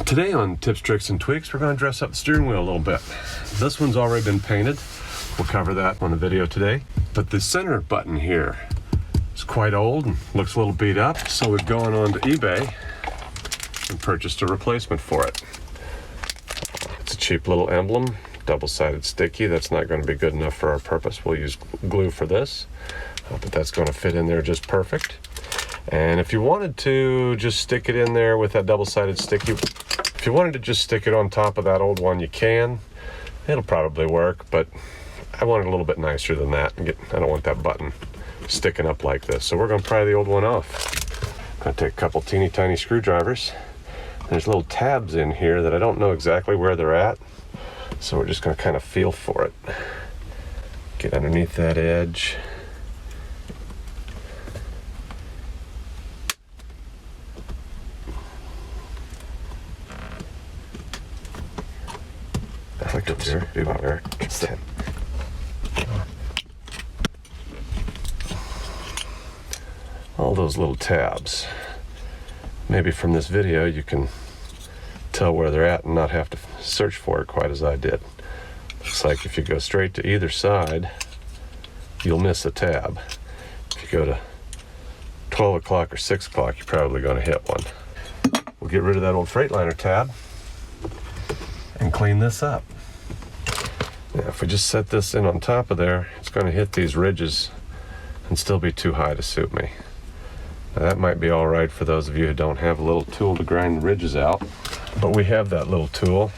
Today on Tips, Tricks, and Tweaks, we're going to dress up the steering wheel a little bit. This one's already been painted. We'll cover that on the video today. But the center button here is quite old and looks a little beat up, so we've gone on to eBay and purchased a replacement for it. It's a cheap little emblem, double-sided sticky. That's not going to be good enough for our purpose. We'll use glue for this, but that's going to fit in there just perfect. And if you wanted to just stick it in there with that double-sided sticky, if you wanted to just stick it on top of that old one, you can. It'll probably work, but I want it a little bit nicer than that. I don't want that button sticking up like this. So we're going to pry the old one off. I'm going to take a couple teeny tiny screwdrivers. There's little tabs in here that I don't know exactly where they're at. So we're just going to kind of feel for it. Get underneath that edge. I like to do there. All those little tabs. Maybe from this video you can tell where they're at and not have to search for it quite as I did. Looks like if you go straight to either side, you'll miss a tab. If you go to 12 o'clock or 6 o'clock, you're probably going to hit one. We'll get rid of that old Freightliner tab and clean this up. Now, if we just set this in on top of there, it's going to hit these ridges and still be too high to suit me. Now, that might be all right for those of you who don't have a little tool to grind the ridges out, but we have that little tool.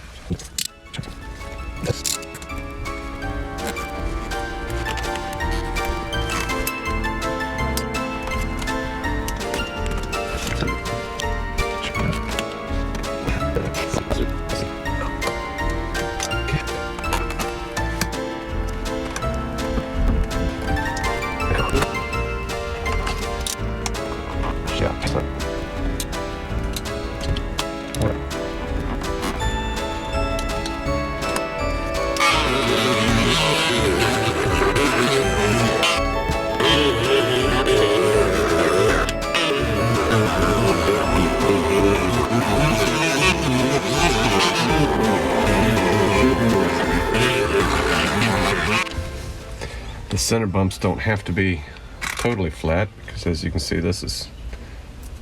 The center bumps don't have to be totally flat because, as you can see, this is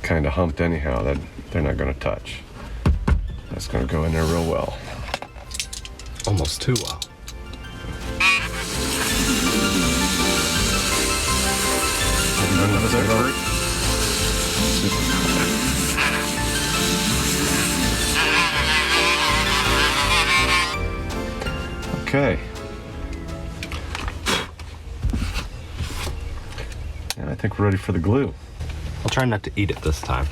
kind of humped anyhow. That they're not going to touch. That's going to go in there real well. Almost too well. Okay. And I think we're ready for the glue. I'll try not to eat it this time.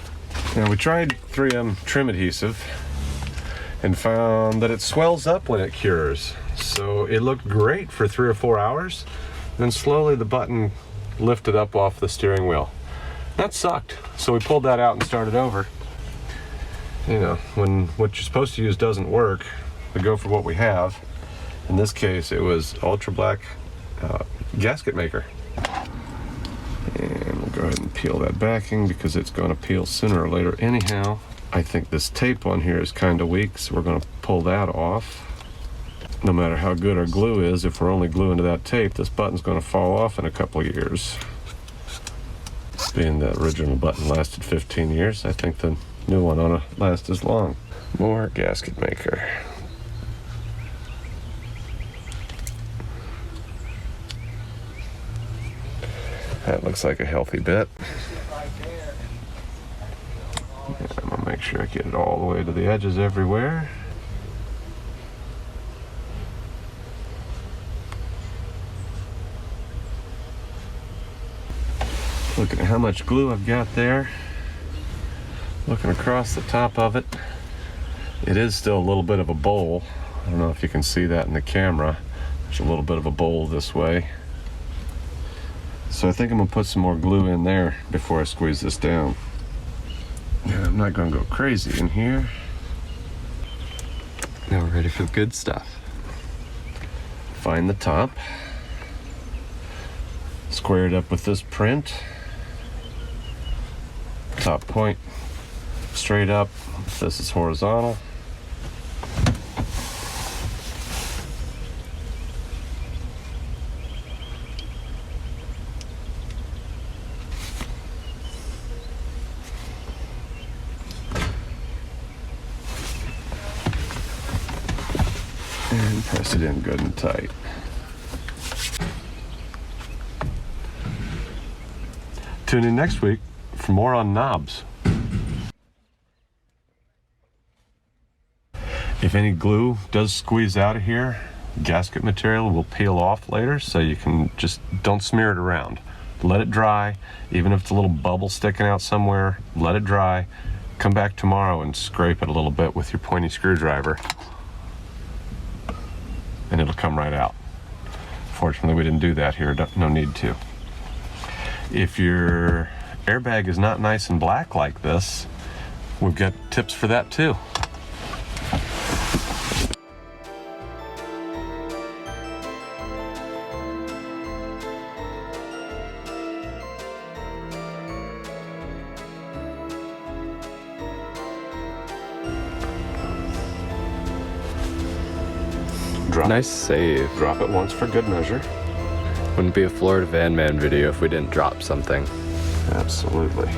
Now, we tried 3M trim adhesive and found that it swells up when it cures. So it looked great for 3 or 4 hours. Then slowly the button lifted up off the steering wheel. That sucked. So we pulled that out and started over. You know, when what you're supposed to use doesn't work, we go for what we have. In this case, it was ultra black gasket maker. And we'll go ahead and peel that backing because it's going to peel sooner or later anyhow. I think this tape on here is kind of weak, so we're going to pull that off. No matter how good our glue is, if we're only gluing to that tape, this button's going to fall off in a couple of years. Being the original button lasted 15 years, I think the new one ought to last as long. More gasket maker. That looks like a healthy bit. I'm gonna make sure I get it all the way to the edges everywhere. Looking at how much glue I've got there. Looking across the top of it. It is still a little bit of a bowl. I don't know if you can see that in the camera. There's a little bit of a bowl this way. So I think I'm going to put some more glue in there before I squeeze this down. And I'm not going to go crazy in here. Now we're ready for the good stuff. Find the top. Square it up with this print. Top point straight up, This is horizontal. And press it in good and tight. Tune in next week for more on knobs. If any glue does squeeze out of here, gasket material will peel off later, so you can just don't smear it around. Let it dry. Even if it's a little bubble sticking out somewhere, let it dry. Come back tomorrow and scrape it a little bit with your pointy screwdriver, and it'll come right out. Fortunately, we didn't do that here. No need to. If your airbag is not nice and black like this, we've got tips for that too. Nice save. Drop it once for good measure. Wouldn't be a Florida Van Man video if we didn't drop something. Absolutely.